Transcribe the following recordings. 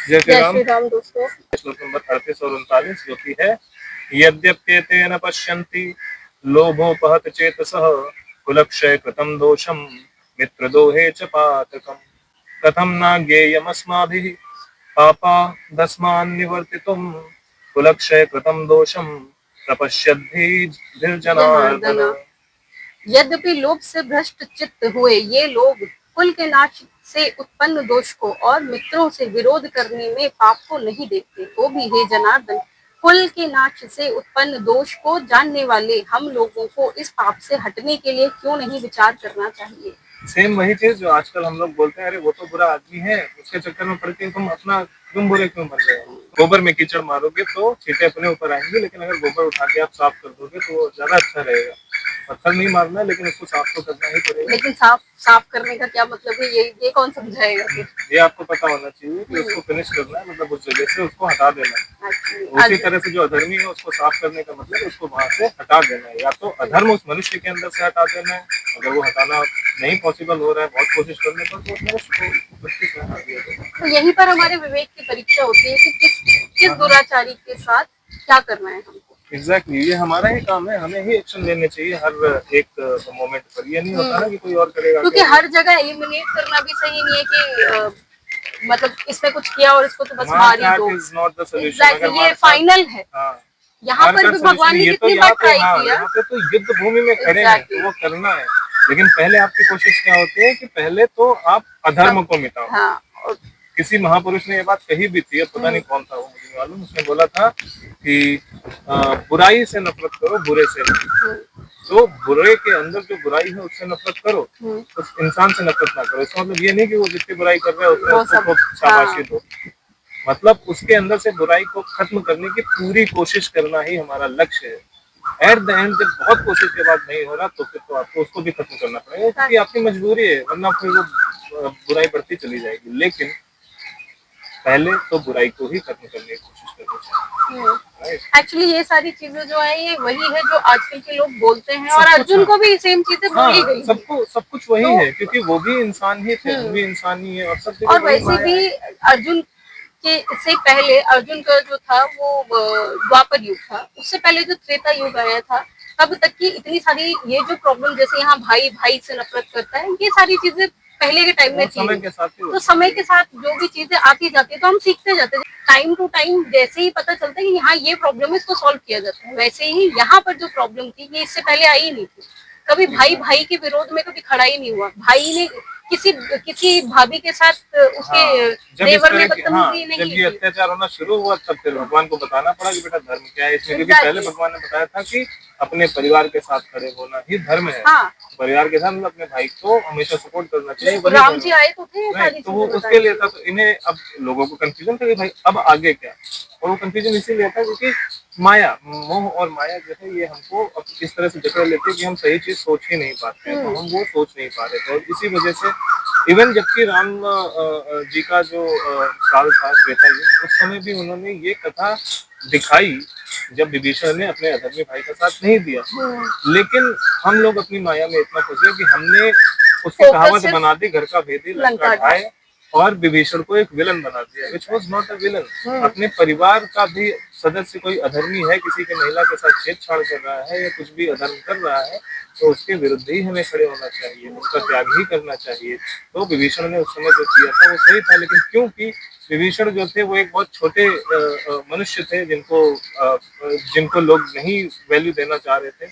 जय श्री जय राम। श्री राम दोस्तों। श्लोक नंबर 38 और 39 जो कि है यद्यप्येतेन पश्यन्ति लोभोपहत चेतसः कुलक्षय कृतं दोषं मित्रदोहे च पातकम् कथं न ज्ञेयमस्माभिः पापादस्मान्निवर्तितुं कुलक्षय कृतं दोषं प्रपश्यद्भिर्जनार्दन। यद्यपि लोभ से भ्रष्ट चित्त हुए ये लोग कुल के नाश से उत्पन्न दोष को और मित्रों से विरोध करने में पाप को नहीं देखते, तो भी हे जनार्दन, कुल के नाश से उत्पन्न दोष को जानने वाले हम लोगों को इस पाप से हटने के लिए क्यों नहीं विचार करना चाहिए। सेम वही चीज जो आजकल हम लोग बोलते हैं, अरे वो तो बुरा आदमी है, उसके चक्कर में पड़ के तुम बुरे क्यों बन रहे हो। गोबर में कीचड़ मारोगे तो चींटे अपने ऊपर आएंगे, लेकिन अगर गोबर उठा के आप साफ कर दोगे तो वो ज्यादा अच्छा रहेगा। पत्थर नहीं मारना है, लेकिन उसको साफ तो करना ही पड़ेगा। लेकिन साफ करने का क्या मतलब है, ये कौन समझाएगा फिर? ये आपको पता होना चाहिए कि उसको फिनिश करना है, मतलब उस जगह से उसको हटा देना है। उसी तरह से जो अधर्मी है उसको साफ करने का मतलब उसको वहां से हटा देना है। या तो अधर्म उस मनुष्य के अंदर से हटा देना है, अगर वो हटाना नहीं पॉसिबल हो रहा है बहुत कोशिश करने पर, तो मनुष्य को बच्चे से हटा दिया जाए। तो यहीं पर हमारे विवेक की परीक्षा होती है कि किस दुराचारी के साथ क्या करना है हमको। एग्जैक्टली ये हमारा ही काम है, हमें ही एक्शन लेने चाहिए हर एक मोमेंट पर। ये नहीं होता ना कि कोई और करेगा, क्योंकि हर जगह एलिमिनेट करना भी सही नहीं है कि मतलब इसने कुछ किया और इसको तो बस मार ही दो। एग्जैक्टली ये फाइनल है। यहाँ पर भी भगवान ने कितनी बार ट्राई किया। यहाँ पे तो युद्ध भूमि में खड़े हैं तो वो करना है, लेकिन पहले आपकी कोशिश क्या होती है कि पहले तो आप अधर्म को मिटाओ। हाँ। किसी महापुरुष ने ये बात कही भी थी, पता नहीं कौन था वो, मुझे मालूम। उसने बोला था कि बुराई से नफरत करो, बुरे से नहीं। तो बुरे के अंदर जो बुराई है उससे नफरत करो, उस इंसान से नफरत ना करो। इसका मतलब ये नहीं कि वो जितनी बुराई कर रहा है उसको शाबाशी दो, मतलब उसके अंदर से बुराई को खत्म करने की पूरी कोशिश करना ही हमारा लक्ष्य है। एट द एंड जब बहुत कोशिश के बाद नहीं हो रहा तो फिर तो आपको उसको भी खत्म करना पड़ेगा, क्योंकि आपकी मजबूरी है, वरना फिर वो बुराई बढ़ती चली जाएगी। लेकिन पहले तो बुराई को ही खत्म करने की कोशिश करनी चाहिए। एक्चुअली ये सारी चीजें जो है ये वही है जो आजकल के लोग बोलते हैं, और अर्जुन को भी सेम चीजें बोली गई। सबको सब कुछ वही है, क्योंकि वो भी इंसान ही थे, हम भी इंसान ही है, और सब और वैसे भी अर्जुन के से पहले अर्जुन का जो था वो द्वापर युग था, उससे पहले जो त्रेता युग आया था तब तक की इतनी सारी ये जो प्रॉब्लम, जैसे यहाँ भाई भाई से नफरत करता है, ये सारी चीजें पहले के टाइम में थी। तो समय के साथ जो भी चीजें आती जाती है तो हम सीखते जाते हैं। टाइम टू टाइम जैसे ही पता चलता है कि यहाँ ये प्रॉब्लम है, इसको सॉल्व किया जाता है, वैसे ही यहाँ पर जो प्रॉब्लम थी ये इससे पहले आई नहीं थी। कभी भाई भाई के विरोध में कभी खड़ा ही नहीं हुआ। भाई ने किसी भाभी के साथ उसके देवर ने बदतमीजी नहीं की। जब ये अत्याचार होना शुरू हुआ तब फिर भगवान को बताना पड़ा कि बेटा धर्म क्या है इसमें, क्योंकि पहले भगवान ने बताया था कि अपने परिवार के साथ खड़े होना ही धर्म है। परिवार के साथ अपने भाई को हमेशा सपोर्ट करना चाहिए। राम जी आए तो थे, तो वो उसके लिए था। तो इन्हें अब लोगों को कंफ्यूजन था कि भाई अब आगे क्या, और वो कंफ्यूजन इसीलिए था क्योंकि माया, मोह और माया जो है ये हमको अब इस तरह से जकड़ लेते हैं कि हम सही चीज सोच ही नहीं पाते हैं, तो हम वो सोच नहीं पा रहे थे। और इसी वजह से इवन जबकि राम जी का जो काल था त्रेता युग, उस समय भी उन्होंने ये कथा दिखाई जब विभीषण ने अपने अधर्मी भाई का साथ नहीं दिया। लेकिन हम लोग अपनी माया में इतना फंस गए कि हमने उसको कहावत बना दी, घर का भेदी लंका ढाए, और विभीषण को एक विलन बना दिया, which was not a villain। अपने परिवार का भी सदस्य कोई अधर्मी है, किसी के महिला के साथ छेड़छाड़ कर रहा है या कुछ भी अधर्म कर रहा है, तो उसके विरुद्ध ही हमें खड़े होना चाहिए, उसका त्याग ही करना चाहिए। तो विभीषण ने उस समय जो किया था वो सही था, लेकिन क्योंकि विभीषण जो थे वो एक बहुत छोटे मनुष्य थे जिनको लोग नहीं वैल्यू देना चाह रहे थे,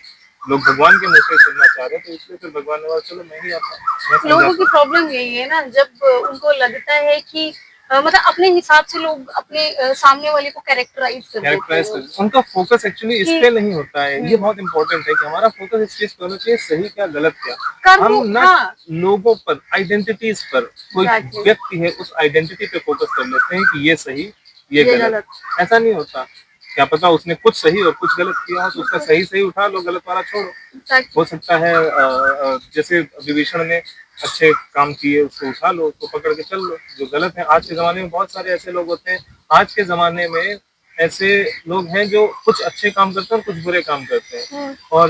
लोग भगवान के मुंह से सुनना चाह रहे थे, इसलिए फिर भगवान ने बोला चलो मैं ही आता। लोगों की प्रॉब्लम यही है ना, जब उनको लगता है कि मतलब अपने हिसाब से लोग अपने सामने वाले को कैरेक्टराइज कर देते हैं। उनका फोकस एक्चुअली इस पे नहीं होता है। ये बहुत इंपॉर्टेंट है कि हमारा फोकस इस चीज पे होना चाहिए, सही क्या गलत क्या। हम ना लोगों पर, आइडेंटिटीज पर, कोई व्यक्ति है उस आइडेंटिटी पे फोकस कर लेते हैं कि ये सही ये गलत। ऐसा नहीं होता। क्या पता उसने कुछ सही और कुछ गलत किया हो, तो उसका सही सही उठा लो, गलत वाला छोड़ो। हो सकता है जैसे विभीषण ने अच्छे काम किए उसको उठा लो, उसको पकड़ के चल लो। जो गलत है, आज के जमाने में बहुत सारे ऐसे लोग होते हैं, आज के जमाने में ऐसे लोग हैं जो कुछ अच्छे काम करते हैं और कुछ बुरे काम करते हैं। और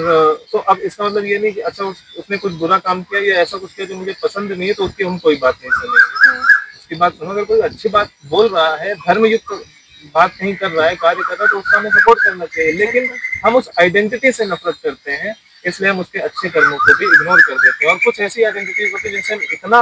तो अब इसका मतलब ये नहीं कि अच्छा उसने कुछ बुरा काम किया या ऐसा कुछ किया जो मुझे पसंद नहीं है तो उसकी हम कोई बात नहीं सुनेंगे। उसकी बात सुनो। अगर कोई अच्छी बात बोल रहा है, धर्मयुक्त बात कहीं कर रहा है, कार्य कर रहा है, तो उसका हमें सपोर्ट करना चाहिए। लेकिन हम उस आइडेंटिटी से नफरत करते हैं, इसलिए हम उसके अच्छे कर्मों को भी इग्नोर कर देते हैं। और कुछ ऐसी आइडेंटिटीज होती है जिनसे हम इतना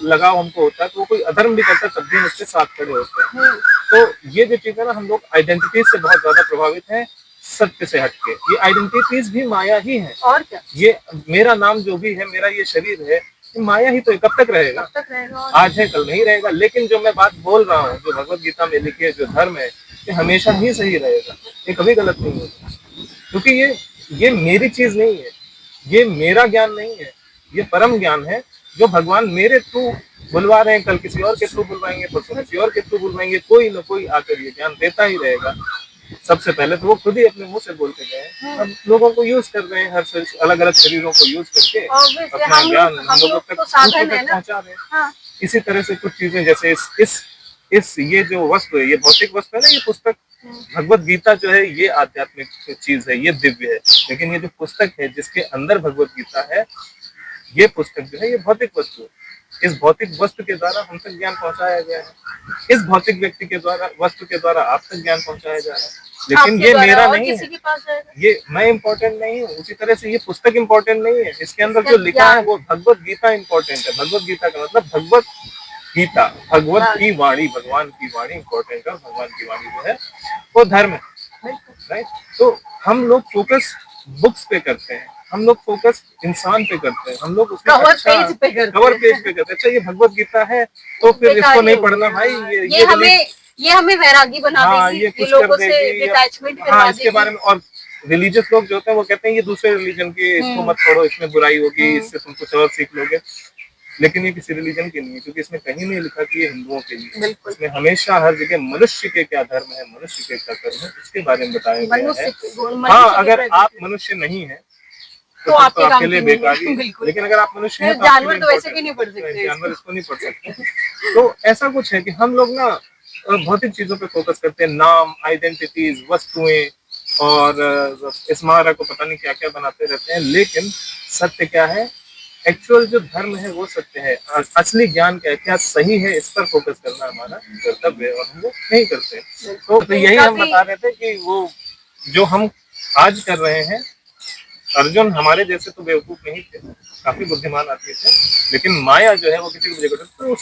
लगाव हमको होता है कि वो कोई अधर्म भी करता है तब भी हम उसके साथ खड़े होते हैं। तो ये जो चीज है ना, हम लोग आइडेंटिटीज से बहुत ज्यादा प्रभावित हैं, सत्य से हटके। ये आइडेंटिटीज भी माया ही है। और क्या, ये मेरा नाम जो भी है, मेरा ये शरीर है, ये माया ही तो है, कब तक रहेगा? कब तक रहेगा? आज है कल नहीं रहेगा। लेकिन जो मैं बात बोल रहा हूँ, जो भगवत गीता में लिखी है, जो धर्म है, ये हमेशा ही सही रहेगा, ये कभी गलत नहीं होगा। क्योंकि ये मेरी चीज नहीं है, ये मेरा ज्ञान नहीं है, ये परम ज्ञान है जो भगवान मेरे थ्रू बुलवा रहे हैं। कल किसी और के थ्रू बुलवाएंगे, परसों किसी और के थ्रू बुलवाएंगे, कोई ना कोई आकर ये ज्ञान देता ही रहेगा। सबसे पहले तो वो खुद ही अपने मुंह से बोल के गए, अब लोगों को यूज कर रहे हैं, हर अलग अलग शरीरों को यूज करके Obviously, अपना ज्ञान हम हम लोगों लोग तक तो साधन दूसरों है तक ना। पहुंचा रहे हैं। हाँ, इसी तरह से कुछ चीजें, जैसे इस ये जो वस्तु है, ये भौतिक वस्तु है ना, ये पुस्तक भगवत गीता जो है, ये आध्यात्मिक चीज है, ये दिव्य है। लेकिन ये जो पुस्तक है जिसके अंदर भगवत गीता है, ये पुस्तक जो है, ये भौतिक वस्तु है। इस भौतिक वस्तु के द्वारा हम तक ज्ञान पहुंचाया गया है, इस भौतिक व्यक्ति के द्वारा, वस्तु के द्वारा आप तक ज्ञान पहुंचाया जा रहा है। लेकिन आपके ये द्वारा मेरा और नहीं किसी है, के पास जाएगा। ये मैं इम्पोर्टेंट नहीं हूँ। उसी तरह से ये पुस्तक इम्पोर्टेंट नहीं है, इसके अंदर जो लिखा है वो भगवत गीता इम्पोर्टेंट है। भगवत गीता का मतलब भगवत गीता, भगवत की वाणी, भगवान की वाणी इम्पोर्टेंट है। भगवान की वाणी जो है वो धर्म है, राइट? तो हम लोग फोकस बुक्स पे करते हैं, हम लोग फोकस इंसान पे करते हैं, हम लोग उसमें कवर अच्छा पेज पे करते कवर हैं। पेज पे करते हैं। अच्छा, ये भगवत गीता है तो फिर बेकार इसको ही नहीं हो पढ़ना गया। भाई, ये हमें वैरागी बना हाँ, देगी, ये ये कुछ कर लोगों से देगी, डिटैचमेंट हाँ, करवा इसके देगी। बारे में। और रिलीजियस लोग जो होते हैं वो कहते हैं ये दूसरे रिलीजन की, इसको मत पढ़ो, इसमें बुराई होगी, इससे तुम कुछ और सीख लोगे। लेकिन ये किसी रिलीजन के नहीं है, क्योंकि इसमें कहीं नहीं लिखा कि ये हिंदुओं के लिए। इसमें हमेशा हर जगह मनुष्य के क्या धर्म है, मनुष्य के क्या कर्म है, इसके बारे में बताया गया है। हाँ, अगर आप मनुष्य नहीं है तो आपके काम आपके लिए की नहीं बेकार ही है, है। बिल्कुल। लेकिन अगर आप मनुष्य हैं तो जानवर तो वैसे भी नहीं पढ़ सकते जानवर इसको। इसको नहीं पढ़ सकते। तो ऐसा कुछ है कि हम लोग ना भौतिक चीजों पे फोकस करते हैं, नाम, आइडेंटिटीज, वस्तुएं और स्मारक को पता नहीं क्या क्या बनाते रहते हैं। लेकिन सत्य क्या है, एक्चुअल जो धर्म है वो सत्य है। असली ज्ञान क्या है, क्या सही है, इस पर फोकस करना हमारा कर्तव्य है, और हम लोग नहीं करते। तो यही हम बता रहे थे कि वो जो हम आज कर रहे हैं, अर्जुन हमारे जैसे तो बेवकूफ नहीं थे, काफी बुद्धिमान आदमी थे। लेकिन माया जो है वो किसी को जकड़, तो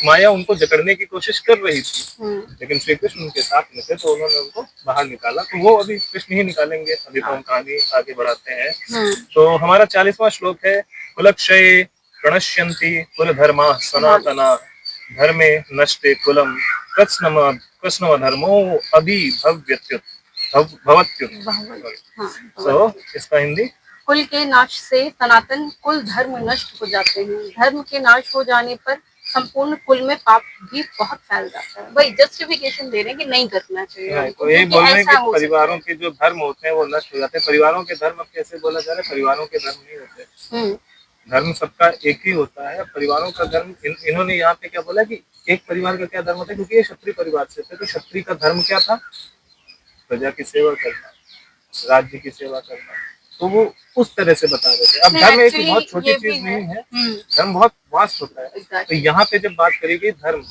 माया उनको जकड़ने की कोशिश कर रही थी। लेकिन श्री कृष्ण उनके साथ में थे, तो उन्होंने उनको बाहर निकाला। तो वो अभी कृष्ण ही निकालेंगे, अभी तो हम कहानी आगे बढ़ाते हैं। तो हमारा 40वां श्लोक है, कुलक्षये प्रणश्यन्ति कुल धर्मा सनातना धर्मे नष्टे कुलम कृष्णम धर्मो अभिभव्यत्युत भवत्युत। तो इसका हिंदी, कुल के नाश से सनातन कुल धर्म नष्ट हो जाते हैं, धर्म के नाश हो जाने पर संपूर्ण कुल में पाप भी बहुत फैल जाता है। वही जस्टिफिकेशन दे रहे हैं कि नहीं करना चाहिए। तो ये बोल रहे हैं कि परिवारों के जो धर्म होते हैं वो नष्ट हो जाते हैं। परिवारों के धर्म अब कैसे बोला जा रहा है? परिवारों के धर्म नहीं होते, धर्म सबका एक ही होता है। परिवारों का धर्म इन्होंने यहाँ पे क्या बोला कि एक परिवार का क्या धर्म होता है, क्योंकि ये क्षत्रिय परिवार से थे। तो क्षत्रिय का धर्म क्या था? प्रजा की सेवा करना, राज्य की सेवा करना। तो वो उस तरह से बता रहे थे। अब धर्म एक बहुत छोटी चीज नहीं है, धर्म बहुत वास्ट होता है। तो यहाँ पे जब बात करेगी धर्म,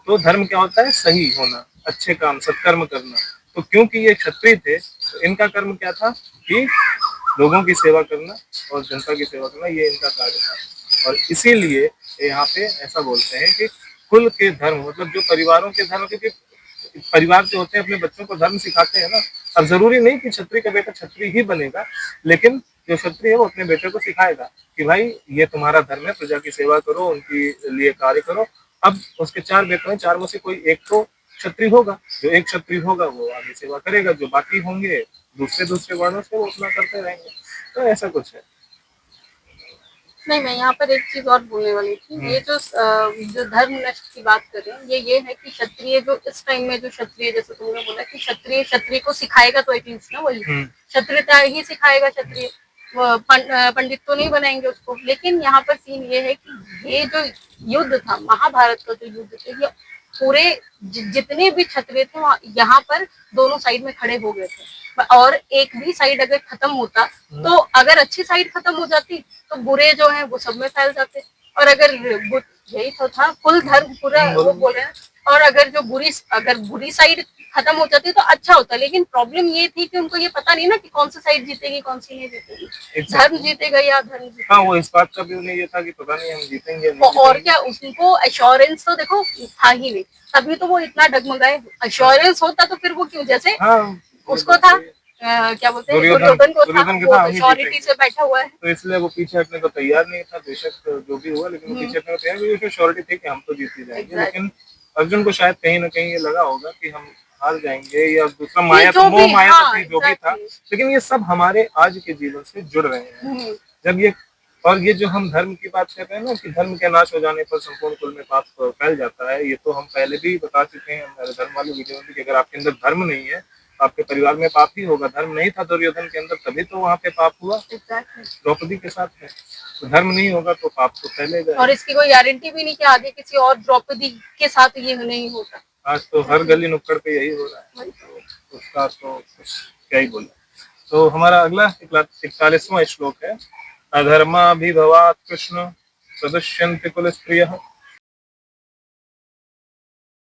तो धर्म क्या होता है? सही होना, अच्छे काम, सत्कर्म करना। तो क्योंकि ये क्षत्रिय थे, तो इनका कर्म क्या था कि लोगों की सेवा करना और जनता की सेवा करना, ये इनका कार्य था। और इसीलिए यहाँ पे ऐसा बोलते हैं कि कुल के धर्म मतलब जो परिवारों के धर्म, क्योंकि परिवार जो होते हैं अपने बच्चों को धर्म सिखाते हैं ना। अब जरूरी नहीं कि क्षत्रिय का बेटा क्षत्रिय ही बनेगा, लेकिन जो क्षत्रिय है वो अपने बेटे को सिखाएगा कि भाई ये तुम्हारा धर्म है, प्रजा की सेवा करो, उनके लिए कार्य करो। अब उसके 4 बेटे हैं, 4 में से कोई एक तो क्षत्रिय होगा, जो एक क्षत्रिय होगा वो आगे सेवा करेगा, जो बाकी होंगे दूसरे वर्णों से वो अपना करते रहेंगे। तो ऐसा कुछ है। नहीं, मैं यहाँ पर एक चीज और बोलने वाली थी। ये जो धर्म नष्ट की बात कर रहे हैं, ये है कि क्षत्रिय जो इस टाइम में जो क्षत्रिय, जैसे तुमने बोला कि क्षत्रिय को सिखाएगा, तो एटलीस्ट ना वही क्षत्रियता ही सिखाएगा। क्षत्रिय पंडित तो नहीं बनाएंगे उसको। लेकिन यहाँ पर सीन ये है कि ये जो युद्ध था, महाभारत का जो युद्ध था, ये पूरे जितने भी क्षत्रिय थे यहाँ पर दोनों साइड में खड़े हो गए थे। और एक भी साइड अगर खत्म होता, तो अगर अच्छी साइड खत्म हो जाती तो बुरे जो है वो सब में फैल जाते। और अगर यही तो था, कुल धर्म पूरा वो बोलो। बोल रहे हैं। और अगर बुरी साइड खत्म हो जाती तो अच्छा होता, लेकिन प्रॉब्लम ये थी कि उनको ये पता नहीं ना कि कौन सी साइड जीतेगी कौन सी नहीं जीतेगी, धर्म एग्जैक्टली। जीतेगा या धर्म हाँ, जीतेगा। वो इस बात का भी उन्हें ये था कि पता नहीं हम जीतेंगे या नहीं और जीतेंगे। क्या, उनको एश्योरेंस तो देखो था ही नहीं, तभी तो वो इतना डगमगाए। एश्योरेंस होता तो फिर वो क्यों, जैसे हाँ, ये उसको बात था सही है। क्या बोलते हैं, दुर्योधन दुर्योधन को था, दुर्योधन के वो था हम ही अश्योरिटी जीतेंगे, से बैठा हुआ है। तो इसलिए वो पीछे हटने को तैयार नहीं था, बेशक जो भी हुआ, लेकिन वो हम्म, पीछे हटने को तैयार, क्योंकि उसको श्योरिटी थी कि हम तो जीत ही जाएंगे। लेकिन एग्जैक्टली। अर्जुन को शायद कहीं ना कहीं ये लगा होगा कि हम हार जाएंगे, या दूसरा ये माया तो, जो मोह भी, माया तो हाँ थी जो भी था। एग्जैक्टली। लेकिन ये सब हमारे आज के जीवन से जुड़ रहे हैं। हम्म, जब ये, और ये जो हम धर्म की बात कर रहे हैं ना, कि धर्म के नाश हो जाने पर संपूर्ण कुल में पाप फैल जाता है, ये तो हम पहले भी बता चुके हैं हमारे धर्म वाले वीडियो में भी, कि अगर आपके अंदर धर्म नहीं है, आपके परिवार में पाप ही होगा। धर्म नहीं था दुर्योधन के अंदर, तभी तो वहां पे पाप हुआ एग्जैक्टली। द्रौपदी के साथ में। तो धर्म नहीं होगा तो पाप तो फैलेगा और ही। इसकी कोई गारंटी भी नहीं कि आगे किसी और द्रौपदी के साथ ये नहीं होगा। आज तो हर गली नुक्कड़ पे यही हो रहा है, वही तो। तो उसका तो कुछ क्या ही बोले। तो हमारा अगला 41वां श्लोक है। अधर्माभिभवात् कृष्ण प्रदुष्यन्ति कुल स्त्रियः